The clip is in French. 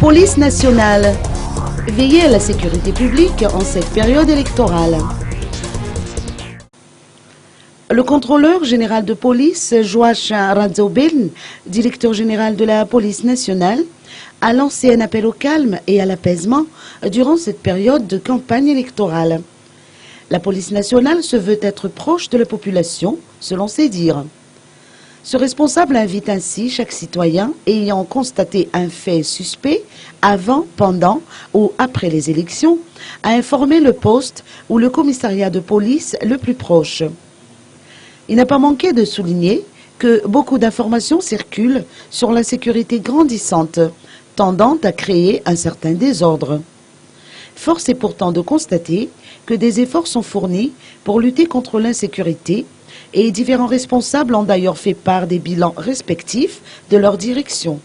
Police nationale. Veiller à la sécurité publique en cette période électorale. Le contrôleur général de police, Joach Razobin, directeur général de la police nationale, a lancé un appel au calme et à l'apaisement durant cette période de campagne électorale. La police nationale se veut être proche de la population, selon ses dires. Ce responsable invite ainsi chaque citoyen ayant constaté un fait suspect avant, pendant ou après les élections à informer le poste ou le commissariat de police le plus proche. Il n'a pas manqué de souligner que beaucoup d'informations circulent sur la sécurité grandissante, tendant à créer un certain désordre. Force est pourtant de constater que des efforts sont fournis pour lutter contre l'insécurité et différents responsables ont d'ailleurs fait part des bilans respectifs de leur direction.